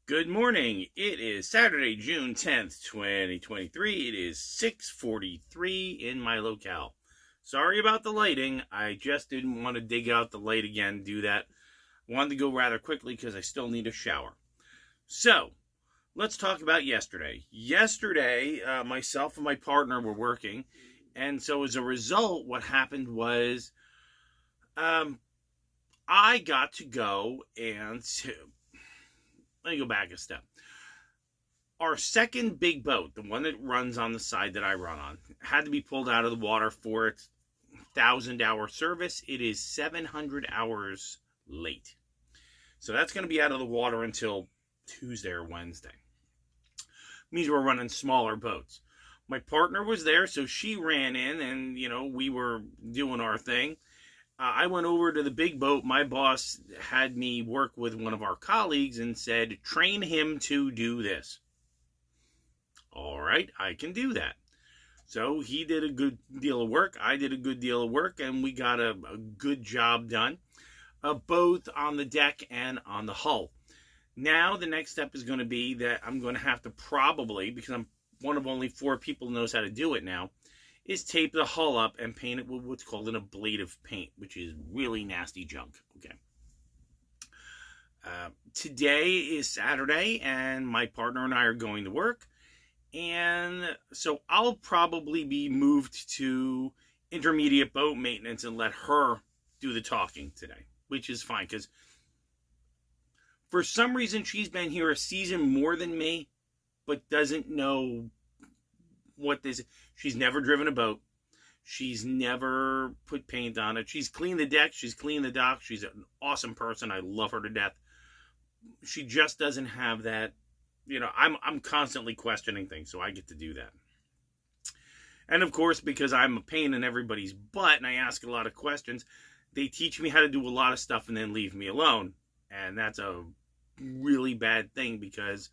Good morning. It is Saturday, June 10th, 2023. It is 6:43 in my locale. Sorry about the lighting. I just didn't want to dig out the light again, do that. I wanted to go rather quickly because I still need a shower. So, let's talk about yesterday. Yesterday, myself and my partner were working, and so as a result, what happened was I got to go and... Let me go back a step. Our second big boat, the one that runs on the side that I run on, had to be pulled out of the water for its 1,000-hour service. It is 700 hours late. So that's going to be out of the water until Tuesday or Wednesday. Means we're running smaller boats. My partner was there, so she ran in and, we were doing our thing. I went over to the big boat. My boss had me work with one of our colleagues and said, train him to do this. All right, I can do that. So he did a good deal of work. I did a good deal of work, and we got a good job done, both on the deck and on the hull. Now the next step is going to be that I'm going to have to probably, because I'm one of only 4 people who knows how to do it now, is tape the hull up and paint it with what's called an ablative paint, which is really nasty junk. Okay. Today is Saturday, and my partner and I are going to work, and so I'll probably be moved to intermediate boat maintenance and let her do the talking today, which is fine, because for some reason she's been here a season more than me, but doesn't know what this is. She's never driven a boat. She's never put paint on it. She's cleaned the deck. She's cleaned the dock. She's an awesome person. I love her to death. She just doesn't have that. I'm constantly questioning things, so I get to do that. And of course, because I'm a pain in everybody's butt and I ask a lot of questions, they teach me how to do a lot of stuff and then leave me alone. And that's a really bad thing, because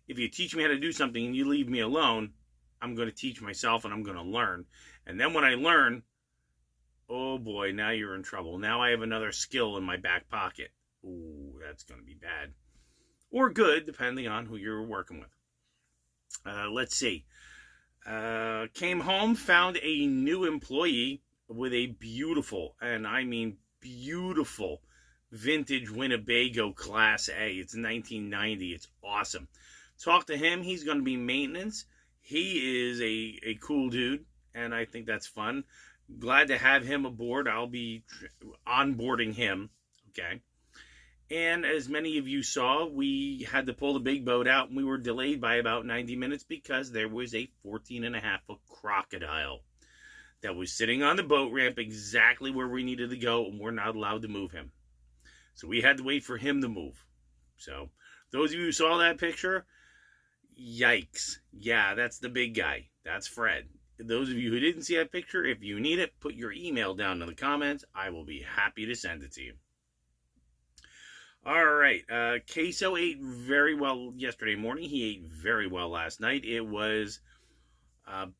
if you teach me how to do something and you leave me alone, I'm going to teach myself and I'm going to learn. And then when I learn, oh boy, now you're in trouble. Now I have another skill in my back pocket. Ooh, that's going to be bad. Or good, depending on who you're working with. Let's see. Came home, found a new employee with a beautiful, and I mean beautiful, vintage Winnebago Class A. It's 1990. It's awesome. Talked to him. He's going to be maintenance. He is a cool dude, and I think that's fun. Glad to have him aboard. I'll be onboarding him, okay? And as many of you saw, we had to pull the big boat out, and we were delayed by about 90 minutes because there was a 14.5-foot crocodile that was sitting on the boat ramp exactly where we needed to go, and we're not allowed to move him. So we had to wait for him to move. So those of you who saw that picture, yikes. Yeah, that's the big guy. That's Fred. Those of you who didn't see that picture, if you need it, put your email down in the comments. I will be happy to send it to you. All right. Queso ate very well yesterday morning. He ate very well last night. It was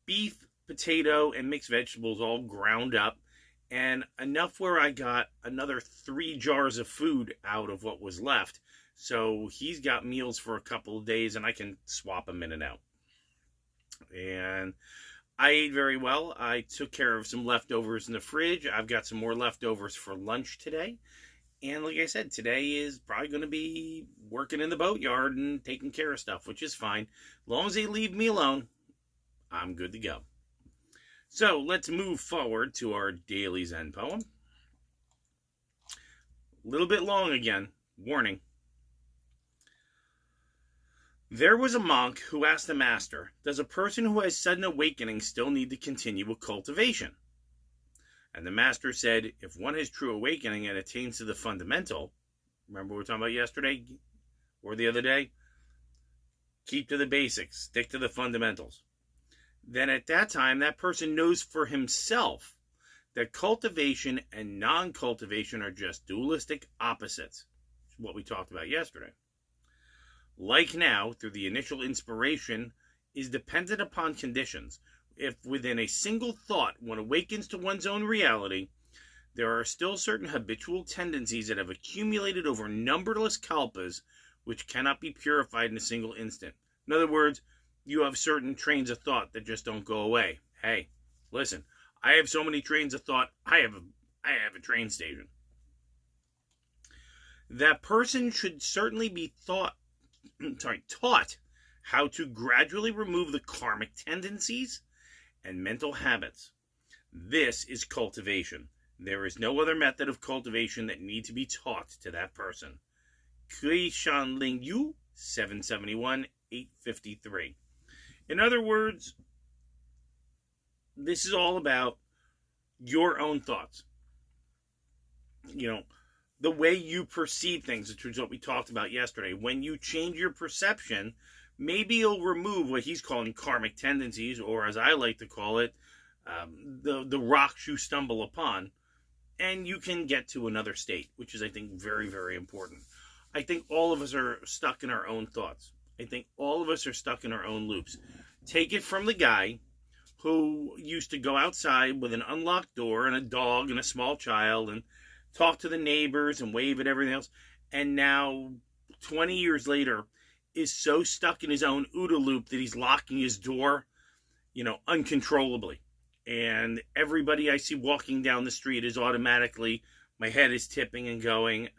beef, potato, and mixed vegetables all ground up, and enough where I got another 3 jars of food out of what was left. So he's got meals for a couple of days, and I can swap them in and out. And I ate very well. I took care of some leftovers in the fridge. I've got some more leftovers for lunch today. And like I said, today is probably going to be working in the boatyard and taking care of stuff, which is fine. As long as they leave me alone, I'm good to go. So let's move forward to our daily Zen poem. A little bit long again. Warning. There was a monk who asked the master, does a person who has sudden awakening still need to continue with cultivation? And the master said, if one has true awakening and attains to the fundamental, remember what we were talking about yesterday or the other day? Keep to the basics, stick to the fundamentals. Then at that time, that person knows for himself that cultivation and non-cultivation are just dualistic opposites. What we talked about yesterday. Like now, through the initial inspiration, is dependent upon conditions. If within a single thought one awakens to one's own reality, there are still certain habitual tendencies that have accumulated over numberless kalpas which cannot be purified in a single instant. In other words, you have certain trains of thought that just don't go away. Hey, listen, I have so many trains of thought, I have a train station. That person should certainly be taught how to gradually remove the karmic tendencies and mental habits. This is cultivation. There is no other method of cultivation that need to be taught to that person. Kui Shan Ling Yu, 771, 853. In other words, this is all about your own thoughts. The way you perceive things, which is what we talked about yesterday. When you change your perception, maybe you'll remove what he's calling karmic tendencies, or as I like to call it, the rocks you stumble upon, and you can get to another state, which is, I think, very, very important. I think all of us are stuck in our own thoughts. I think all of us are stuck in our own loops. Take it from the guy who used to go outside with an unlocked door and a dog and a small child and talk to the neighbors and wave at everything else, and now 20 years later is so stuck in his own OODA loop that he's locking his door, uncontrollably. And everybody I see walking down the street is automatically, my head is tipping and going,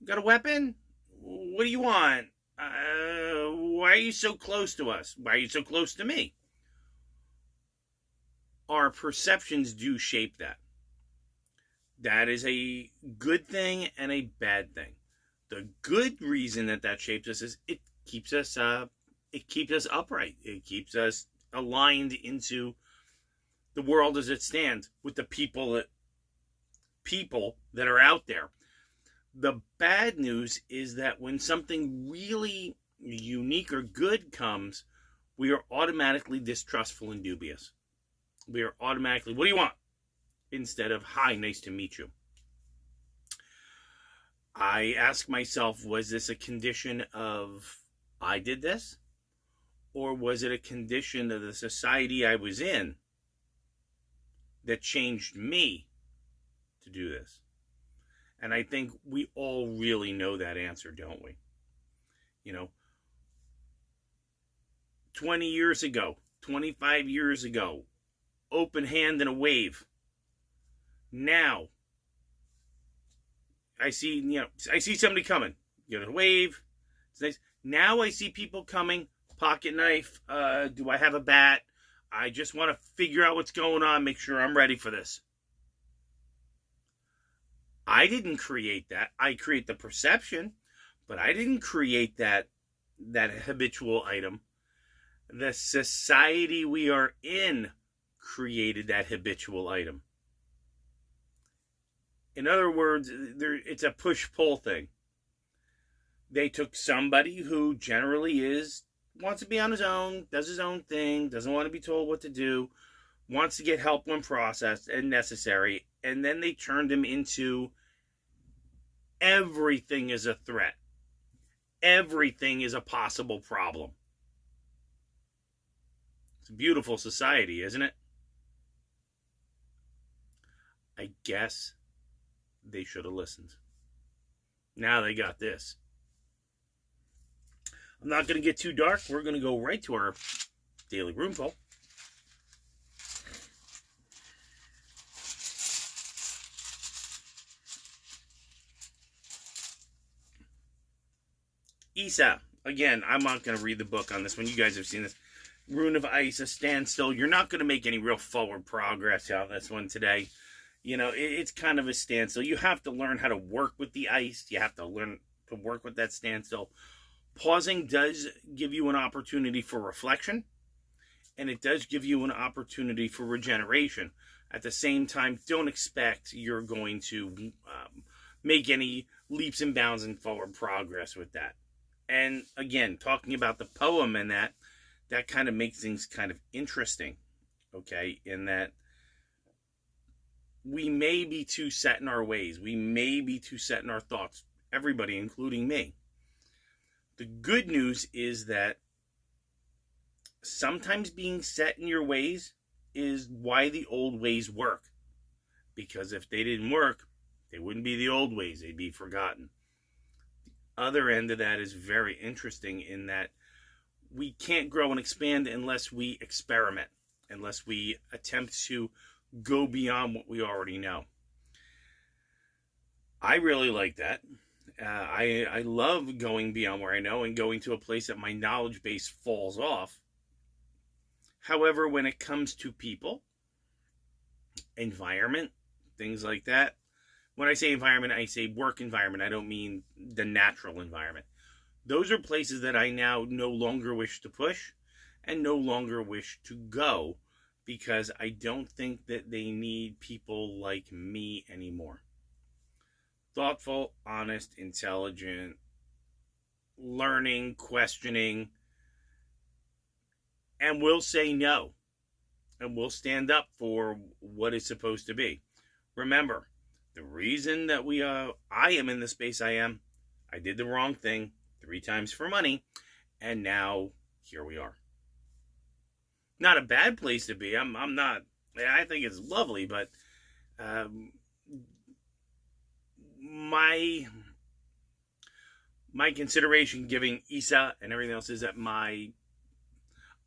got a weapon? What do you want? Why are you so close to us? Why are you so close to me? Our perceptions do shape that. That is a good thing and a bad thing. The good reason that shapes us is it keeps us upright. It keeps us aligned into the world as it stands with the people that are out there. The bad news is that when something really unique or good comes, we are automatically distrustful and dubious. We are automatically, what do you want? Instead of, hi, nice to meet you. I ask myself, was this a condition of I did this? Or was it a condition of the society I was in that changed me to do this? And I think we all really know that answer, don't we? 20 years ago, 25 years ago, open hand and a wave. Now, I see somebody coming. A wave. It's nice. Now I see people coming. Pocket knife. Do I have a bat? I just want to figure out what's going on. Make sure I'm ready for this. I didn't create that. I create the perception, but I didn't create that habitual item. The society we are in created that habitual item. In other words, it's a push-pull thing. They took somebody who generally wants to be on his own, does his own thing, doesn't want to be told what to do, wants to get help when processed and necessary, and then they turned him into everything is a threat. Everything is a possible problem. It's a beautiful society, isn't it? I guess they should have listened. Now they got this. I'm not going to get too dark. We're going to go right to our daily room call. Isa. Again, I'm not going to read the book on this one. You guys have seen this. Rune of Ice, a standstill. You're not going to make any real forward progress on this one today. It's kind of a standstill. You have to learn how to work with the ice. You have to learn to work with that standstill. Pausing does give you an opportunity for reflection, and it does give you an opportunity for regeneration. At the same time, don't expect you're going to make any leaps and bounds and forward progress with that. And again, talking about the poem and that kind of makes things kind of interesting, okay, in that we may be too set in our ways. We may be too set in our thoughts. Everybody, including me. The good news is that sometimes being set in your ways is why the old ways work. Because if they didn't work, they wouldn't be the old ways. They'd be forgotten. other end of that is very interesting in that we can't grow and expand unless we experiment, unless we attempt to go beyond what we already know. I really like that. I love going beyond where I know and going to a place that my knowledge base falls off. However, when it comes to people, environment, things like that, when I say environment, I say work environment. I don't mean the natural environment. Those are places that I now no longer wish to push and no longer wish to go because I don't think that they need people like me anymore. Thoughtful, honest, intelligent, learning, questioning, and will say no. And will stand up for what is supposed to be. Remember, the reason that I am in the space I am, I did the wrong thing 3 times for money, and now here we are. Not a bad place to be. I'm not. I think it's lovely, but my consideration giving Isa and everything else is that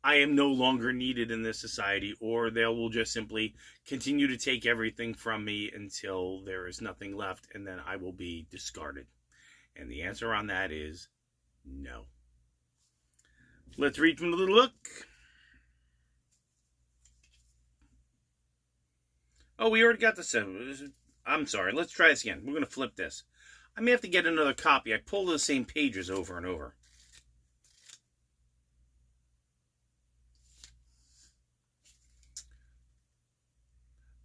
I am no longer needed in this society, or they will just simply continue to take everything from me until there is nothing left, and then I will be discarded. And the answer on that is no. Let's read from the little book. Oh, we already got this. I'm sorry. Let's try this again. We're going to flip this. I may have to get another copy. I pull the same pages over and over.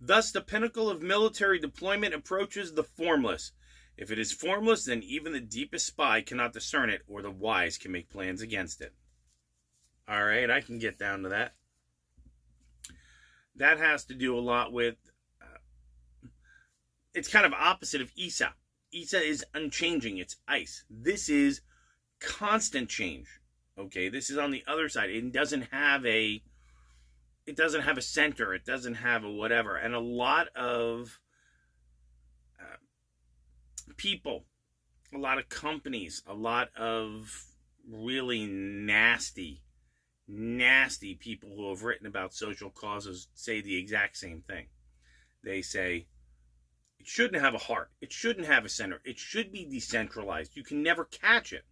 Thus, the pinnacle of military deployment approaches the formless. If it is formless, then even the deepest spy cannot discern it, or the wise can make plans against it. All right, I can get down to that. That has to do a lot with, it's kind of opposite of Isa. Isa is unchanging, it's ice. This is constant change. Okay, this is on the other side. It doesn't have a center. It doesn't have a whatever. And a lot of people, a lot of companies, a lot of really nasty people who have written about social causes say the exact same thing. They say, it shouldn't have a heart. It shouldn't have a center. It should be decentralized. You can never catch it.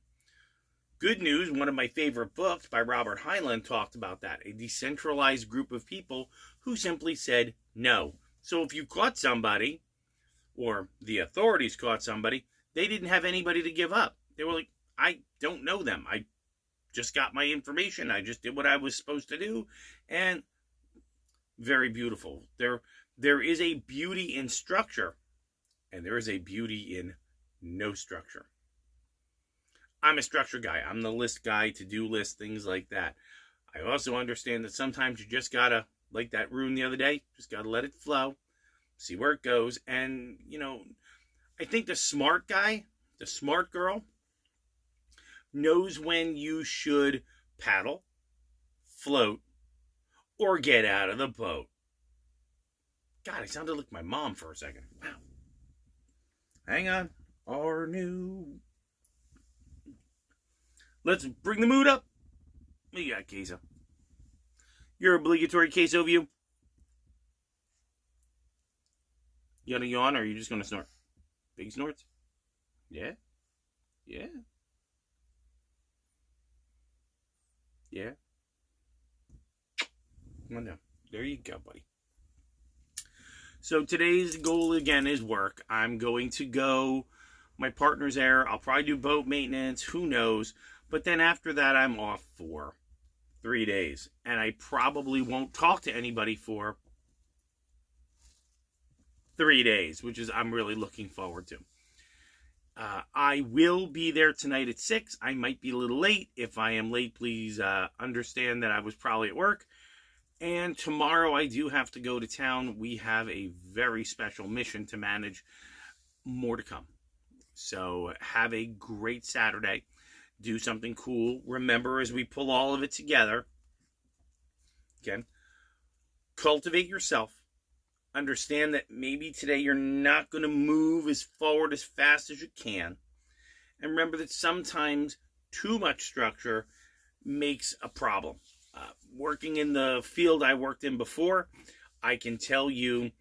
Good News, one of my favorite books by Robert Heinlein, talked about that. A decentralized group of people who simply said no. So if you caught somebody, or the authorities caught somebody, they didn't have anybody to give up. They were like, I don't know them. I just got my information. I just did what I was supposed to do. And very beautiful. There is a beauty in structure, and there is a beauty in no structure. I'm a structure guy. I'm the list guy, to-do list, things like that. I also understand that sometimes you just gotta, like that rune the other day, just gotta let it flow, see where it goes. And, I think the smart guy, the smart girl, knows when you should paddle, float, or get out of the boat. God, I sounded like my mom for a second. Wow. Hang on. Our new... Let's bring the mood up. What you got, Queso? Your obligatory Queso view. You gonna yawn, or are you just gonna snort? Big snorts? Yeah? Yeah? Yeah? Come on down. There you go, buddy. So today's goal, again, is work. I'm going to go. My partner's there. I'll probably do boat maintenance. Who knows? But then after that, I'm off for 3 days. And I probably won't talk to anybody for 3 days, which is I'm really looking forward to. I will be there tonight at 6. I might be a little late. If I am late, please understand that I was probably at work. And tomorrow I do have to go to town. We have a very special mission to manage. More to come. So have a great Saturday. Do something cool. Remember, as we pull all of it together, okay, cultivate yourself. Understand that maybe today you're not going to move as forward as fast as you can. And remember that sometimes too much structure makes a problem. Working in the field I worked in before, I can tell you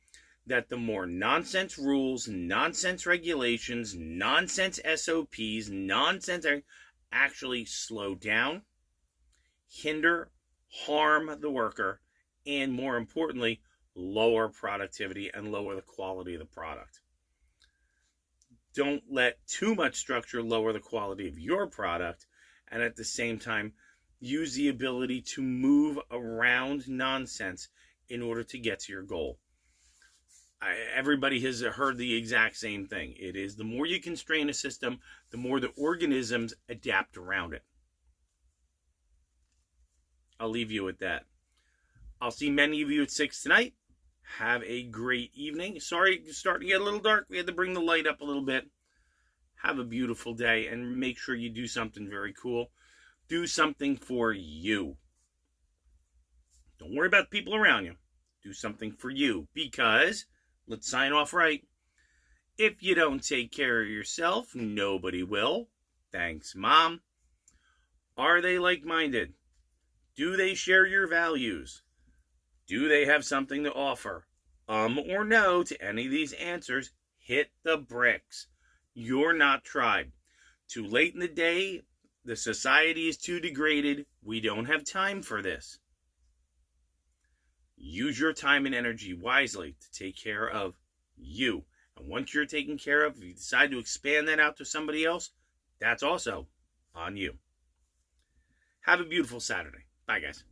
that the more nonsense rules, nonsense regulations, nonsense SOPs, nonsense actually slow down, hinder, harm the worker, and more importantly, lower productivity and lower the quality of the product. Don't let too much structure lower the quality of your product, and at the same time, use the ability to move around nonsense in order to get to your goal. Everybody has heard the exact same thing. It is the more you constrain a system, the more the organisms adapt around it. I'll leave you with that. I'll see many of you at 6 tonight. Have a great evening. Sorry, it's starting to get a little dark. We had to bring the light up a little bit. Have a beautiful day, and make sure you do something very cool. Do something for you. Don't worry about the people around you. Do something for you, because, let's sign off right, if you don't take care of yourself, nobody will. Thanks, Mom. Are they like-minded? Do they share your values? Do they have something to offer? Or no to any of these answers, hit the bricks. You're not tribe. Too late in the day, the society is too degraded. We don't have time for this. Use your time and energy wisely to take care of you. And once you're taken care of, if you decide to expand that out to somebody else, that's also on you. Have a beautiful Saturday. Bye, guys.